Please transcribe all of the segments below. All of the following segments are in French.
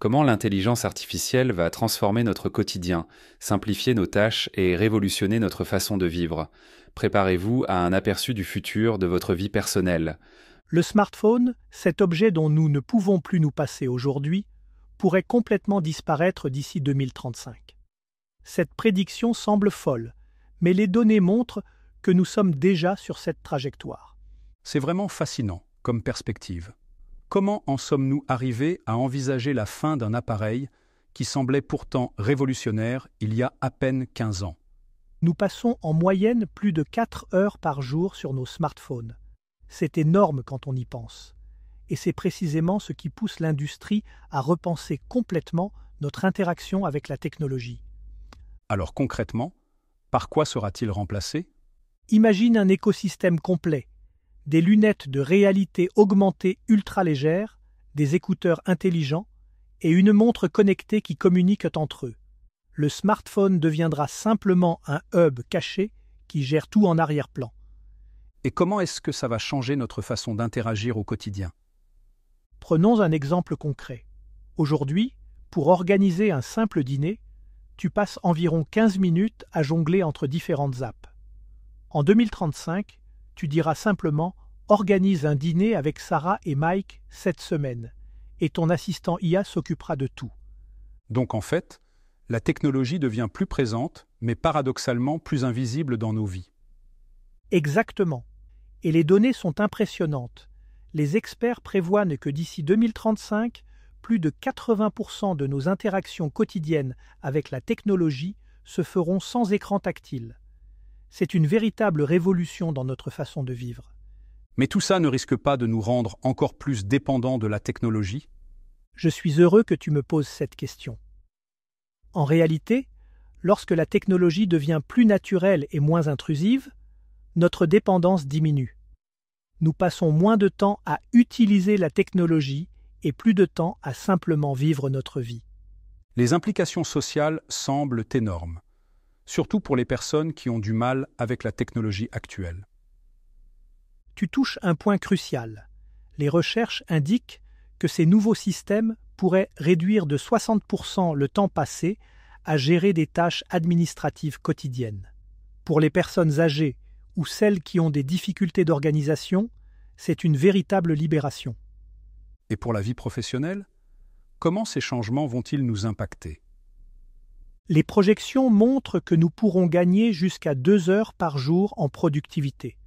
Comment l'intelligence artificielle va transformer notre quotidien, simplifier nos tâches et révolutionner notre façon de vivre? Préparez-vous à un aperçu du futur de votre vie personnelle. Le smartphone, cet objet dont nous ne pouvons plus nous passer aujourd'hui, pourrait complètement disparaître d'ici 2035. Cette prédiction semble folle, mais les données montrent que nous sommes déjà sur cette trajectoire. C'est vraiment fascinant comme perspective. Comment en sommes-nous arrivés à envisager la fin d'un appareil qui semblait pourtant révolutionnaire il y a à peine 15 ans? Nous passons en moyenne plus de 4 heures par jour sur nos smartphones. C'est énorme quand on y pense. Et c'est précisément ce qui pousse l'industrie à repenser complètement notre interaction avec la technologie. Alors concrètement, par quoi sera-t-il remplacé? Imagine un écosystème complet. Des lunettes de réalité augmentée ultra légères, des écouteurs intelligents et une montre connectée qui communiquent entre eux. Le smartphone deviendra simplement un hub caché qui gère tout en arrière-plan. Et comment est-ce que ça va changer notre façon d'interagir au quotidien? Prenons un exemple concret. Aujourd'hui, pour organiser un simple dîner, tu passes environ 15 minutes à jongler entre différentes apps. En 2035, tu diras simplement « Organise un dîner avec Sarah et Mike cette semaine » et ton assistant IA s'occupera de tout. Donc en fait, la technologie devient plus présente, mais paradoxalement plus invisible dans nos vies. Exactement. Et les données sont impressionnantes. Les experts prévoient que d'ici 2035, plus de 80% de nos interactions quotidiennes avec la technologie se feront sans écran tactile. C'est une véritable révolution dans notre façon de vivre. Mais tout ça ne risque pas de nous rendre encore plus dépendants de la technologie? Je suis heureux que tu me poses cette question. En réalité, lorsque la technologie devient plus naturelle et moins intrusive, notre dépendance diminue. Nous passons moins de temps à utiliser la technologie et plus de temps à simplement vivre notre vie. Les implications sociales semblent énormes, surtout pour les personnes qui ont du mal avec la technologie actuelle. Tu touches un point crucial. Les recherches indiquent que ces nouveaux systèmes pourraient réduire de 60% le temps passé à gérer des tâches administratives quotidiennes. Pour les personnes âgées ou celles qui ont des difficultés d'organisation, c'est une véritable libération. Et pour la vie professionnelle, comment ces changements vont-ils nous impacter? Les projections montrent que nous pourrons gagner jusqu'à 2 heures par jour en productivité.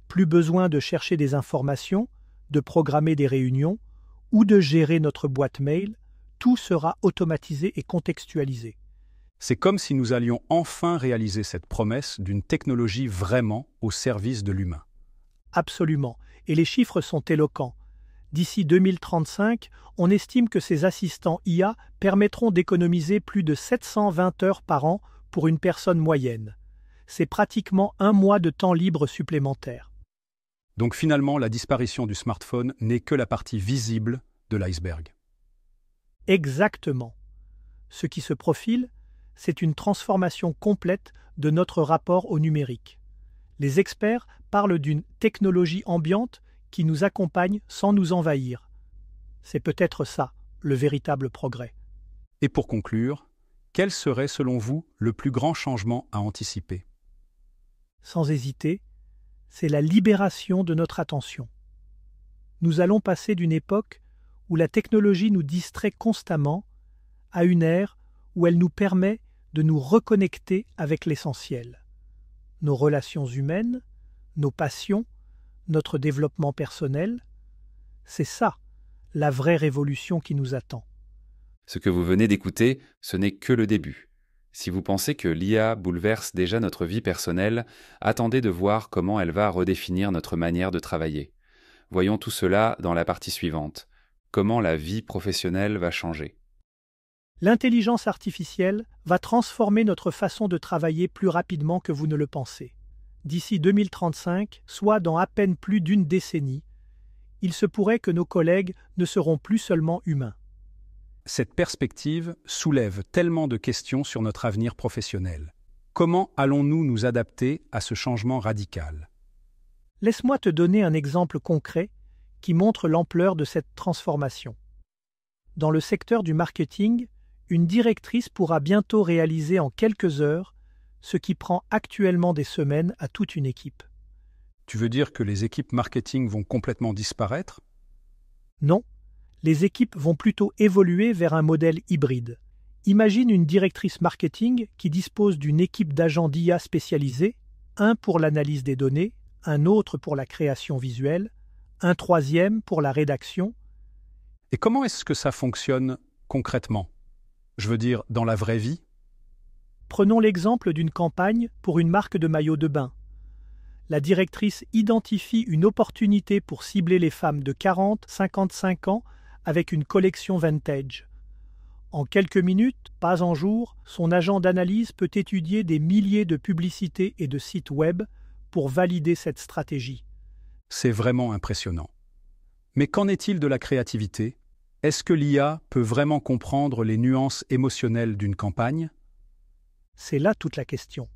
Plus besoin de chercher des informations, de programmer des réunions ou de gérer notre boîte mail, tout sera automatisé et contextualisé. C'est comme si nous allions enfin réaliser cette promesse d'une technologie vraiment au service de l'humain. Absolument, et les chiffres sont éloquents. D'ici 2035, on estime que ces assistants IA permettront d'économiser plus de 720 heures par an pour une personne moyenne. C'est pratiquement 1 mois de temps libre supplémentaire. Donc finalement, la disparition du smartphone n'est que la partie visible de l'iceberg. Exactement. Ce qui se profile, c'est une transformation complète de notre rapport au numérique. Les experts parlent d'une technologie ambiante qui nous accompagne sans nous envahir. C'est peut-être ça, le véritable progrès. Et pour conclure, quel serait selon vous le plus grand changement à anticiper? Sans hésiter, c'est la libération de notre attention. Nous allons passer d'une époque où la technologie nous distrait constamment à une ère où elle nous permet de nous reconnecter avec l'essentiel. Nos relations humaines, nos passions, notre développement personnel, c'est ça, la vraie révolution qui nous attend. Ce que vous venez d'écouter, ce n'est que le début. Si vous pensez que l'IA bouleverse déjà notre vie personnelle, attendez de voir comment elle va redéfinir notre manière de travailler. Voyons tout cela dans la partie suivante. Comment la vie professionnelle va changer. L'intelligence artificielle va transformer notre façon de travailler plus rapidement que vous ne le pensez. D'ici 2035, soit dans à peine plus d'une décennie, il se pourrait que nos collègues ne seront plus seulement humains. Cette perspective soulève tellement de questions sur notre avenir professionnel. Comment allons-nous nous adapter à ce changement radical? Laisse-moi te donner un exemple concret qui montre l'ampleur de cette transformation. Dans le secteur du marketing, une directrice pourra bientôt réaliser en quelques heures ce qui prend actuellement des semaines à toute une équipe. Tu veux dire que les équipes marketing vont complètement disparaître? Non, les équipes vont plutôt évoluer vers un modèle hybride. Imagine une directrice marketing qui dispose d'une équipe d'agents d'IA spécialisés, un pour l'analyse des données, un autre pour la création visuelle, un troisième pour la rédaction. Et comment est-ce que ça fonctionne concrètement? Je veux dire, dans la vraie vie? Prenons l'exemple d'une campagne pour une marque de maillot de bain. La directrice identifie une opportunité pour cibler les femmes de 40-55 ans avec une collection vintage. En quelques minutes, pas en jours, son agent d'analyse peut étudier des milliers de publicités et de sites web pour valider cette stratégie. C'est vraiment impressionnant. Mais qu'en est-il de la créativité? Est-ce que l'IA peut vraiment comprendre les nuances émotionnelles d'une campagne? C'est là toute la question.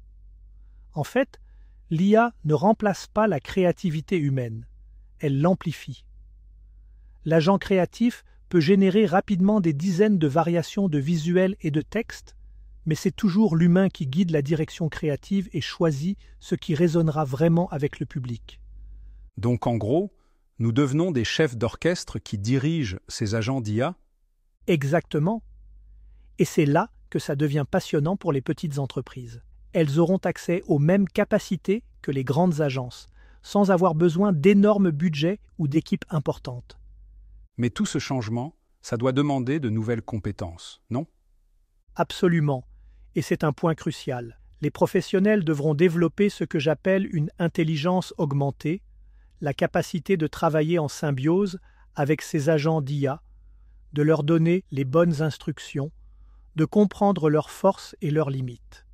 En fait, l'IA ne remplace pas la créativité humaine, elle l'amplifie. L'agent créatif peut générer rapidement des dizaines de variations de visuels et de textes, mais c'est toujours l'humain qui guide la direction créative et choisit ce qui résonnera vraiment avec le public. Donc en gros, nous devenons des chefs d'orchestre qui dirigent ces agents d'IA? Exactement. Et c'est là que ça devient passionnant pour les petites entreprises. Elles auront accès aux mêmes capacités que les grandes agences, sans avoir besoin d'énormes budgets ou d'équipes importantes. Mais tout ce changement, ça doit demander de nouvelles compétences, non? Absolument. Et c'est un point crucial. Les professionnels devront développer ce que j'appelle une intelligence augmentée, la capacité de travailler en symbiose avec ces agents d'IA, de leur donner les bonnes instructions, de comprendre leurs forces et leurs limites.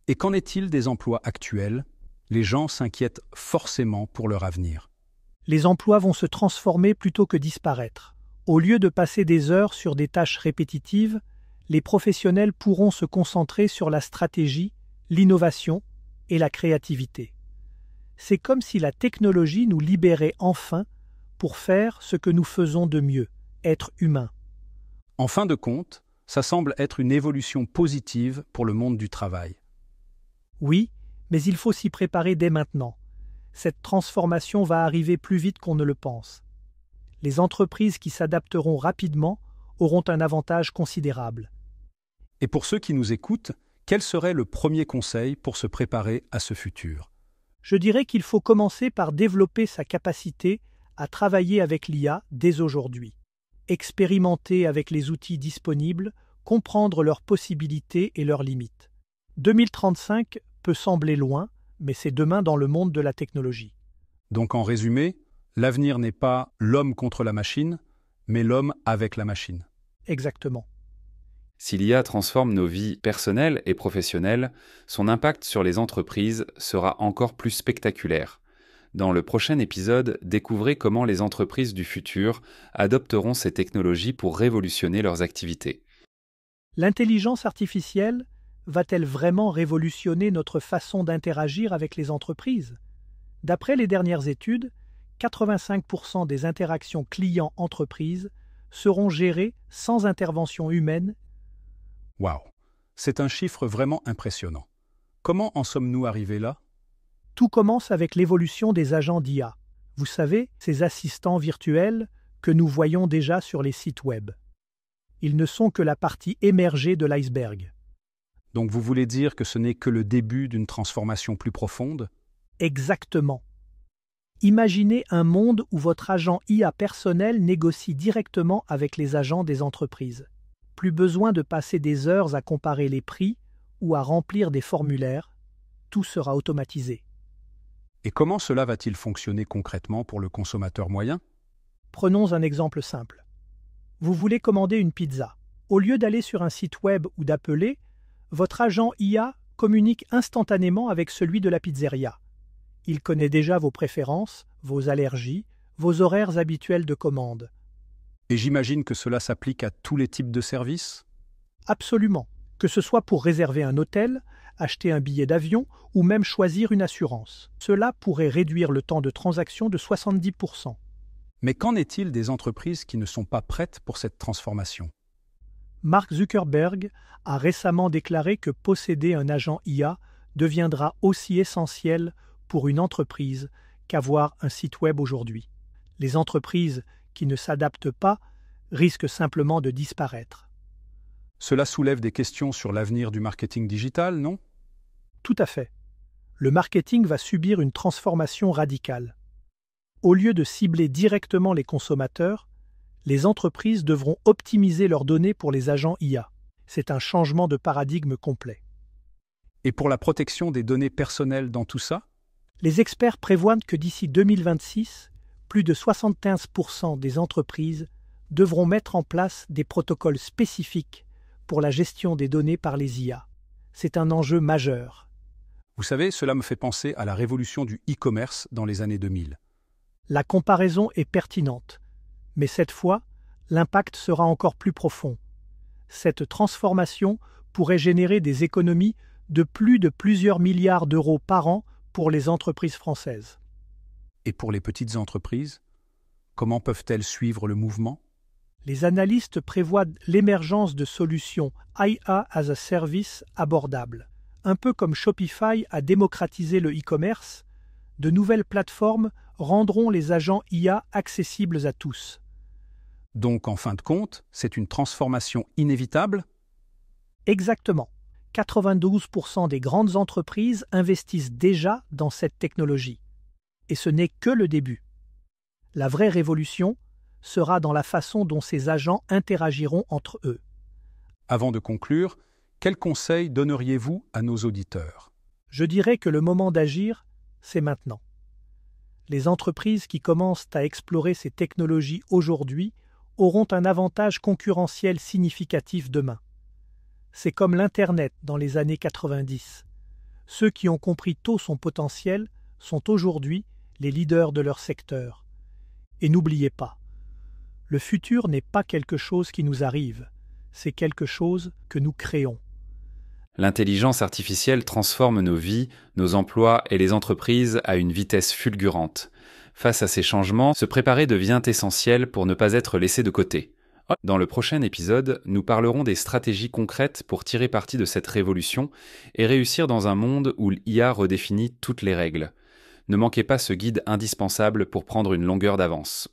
Et qu'en est-il des emplois actuels? Les gens s'inquiètent forcément pour leur avenir. Les emplois vont se transformer plutôt que disparaître. Au lieu de passer des heures sur des tâches répétitives, les professionnels pourront se concentrer sur la stratégie, l'innovation et la créativité. C'est comme si la technologie nous libérait enfin pour faire ce que nous faisons de mieux, être humains. En fin de compte, ça semble être une évolution positive pour le monde du travail. Oui, mais il faut s'y préparer dès maintenant. Cette transformation va arriver plus vite qu'on ne le pense. Les entreprises qui s'adapteront rapidement auront un avantage considérable. Et pour ceux qui nous écoutent, quel serait le premier conseil pour se préparer à ce futur? Je dirais qu'il faut commencer par développer sa capacité à travailler avec l'IA dès aujourd'hui. Expérimenter avec les outils disponibles, comprendre leurs possibilités et leurs limites. 2035 peut sembler loin, mais c'est demain dans le monde de la technologie. Donc en résumé, l'avenir n'est pas l'homme contre la machine, mais l'homme avec la machine. Exactement. Si l'IA transforme nos vies personnelles et professionnelles, son impact sur les entreprises sera encore plus spectaculaire. Dans le prochain épisode, découvrez comment les entreprises du futur adopteront ces technologies pour révolutionner leurs activités. L'intelligence artificielle va-t-elle vraiment révolutionner notre façon d'interagir avec les entreprises? D'après les dernières études, 85% des interactions clients-entreprises seront gérées sans intervention humaine. Waouh, c'est un chiffre vraiment impressionnant. Comment en sommes-nous arrivés là? Tout commence avec l'évolution des agents d'IA. Vous savez, ces assistants virtuels que nous voyons déjà sur les sites web. Ils ne sont que la partie émergée de l'iceberg. Donc vous voulez dire que ce n'est que le début d'une transformation plus profonde? Exactement. Imaginez un monde où votre agent IA personnel négocie directement avec les agents des entreprises. Plus besoin de passer des heures à comparer les prix ou à remplir des formulaires, tout sera automatisé. Et comment cela va-t-il fonctionner concrètement pour le consommateur moyen? Prenons un exemple simple. Vous voulez commander une pizza. Au lieu d'aller sur un site web ou d'appeler, votre agent IA communique instantanément avec celui de la pizzeria. Il connaît déjà vos préférences, vos allergies, vos horaires habituels de commande. Et j'imagine que cela s'applique à tous les types de services? Absolument, que ce soit pour réserver un hôtel, acheter un billet d'avion ou même choisir une assurance. Cela pourrait réduire le temps de transaction de 70%. Mais qu'en est-il des entreprises qui ne sont pas prêtes pour cette transformation? Mark Zuckerberg a récemment déclaré que posséder un agent IA deviendra aussi essentiel pour une entreprise qu'avoir un site web aujourd'hui. Les entreprises qui ne s'adaptent pas risquent simplement de disparaître. Cela soulève des questions sur l'avenir du marketing digital, non? Tout à fait. Le marketing va subir une transformation radicale. Au lieu de cibler directement les consommateurs, les entreprises devront optimiser leurs données pour les agents IA. C'est un changement de paradigme complet. Et pour la protection des données personnelles dans tout ça? Les experts prévoient que d'ici 2026, plus de 75% des entreprises devront mettre en place des protocoles spécifiques pour la gestion des données par les IA. C'est un enjeu majeur. Vous savez, cela me fait penser à la révolution du e-commerce dans les années 2000. La comparaison est pertinente, mais cette fois, l'impact sera encore plus profond. Cette transformation pourrait générer des économies de plus de plusieurs milliards d'euros par an pour les entreprises françaises. Et pour les petites entreprises, comment peuvent-elles suivre le mouvement? Les analystes prévoient l'émergence de solutions IA as a Service abordables. Un peu comme Shopify a démocratisé le e-commerce, de nouvelles plateformes rendront les agents IA accessibles à tous. Donc, en fin de compte, c'est une transformation inévitable? Exactement. 92% des grandes entreprises investissent déjà dans cette technologie. Et ce n'est que le début. La vraie révolution sera dans la façon dont ces agents interagiront entre eux. Avant de conclure, quels conseils donneriez-vous à nos auditeurs? Je dirais que le moment d'agir, c'est maintenant. Les entreprises qui commencent à explorer ces technologies aujourd'hui auront un avantage concurrentiel significatif demain. C'est comme l'Internet dans les années 90. Ceux qui ont compris tôt son potentiel sont aujourd'hui les leaders de leur secteur. Et n'oubliez pas, le futur n'est pas quelque chose qui nous arrive, c'est quelque chose que nous créons. L'intelligence artificielle transforme nos vies, nos emplois et les entreprises à une vitesse fulgurante. Face à ces changements, se préparer devient essentiel pour ne pas être laissé de côté. Dans le prochain épisode, nous parlerons des stratégies concrètes pour tirer parti de cette révolution et réussir dans un monde où l'IA redéfinit toutes les règles. Ne manquez pas ce guide indispensable pour prendre une longueur d'avance.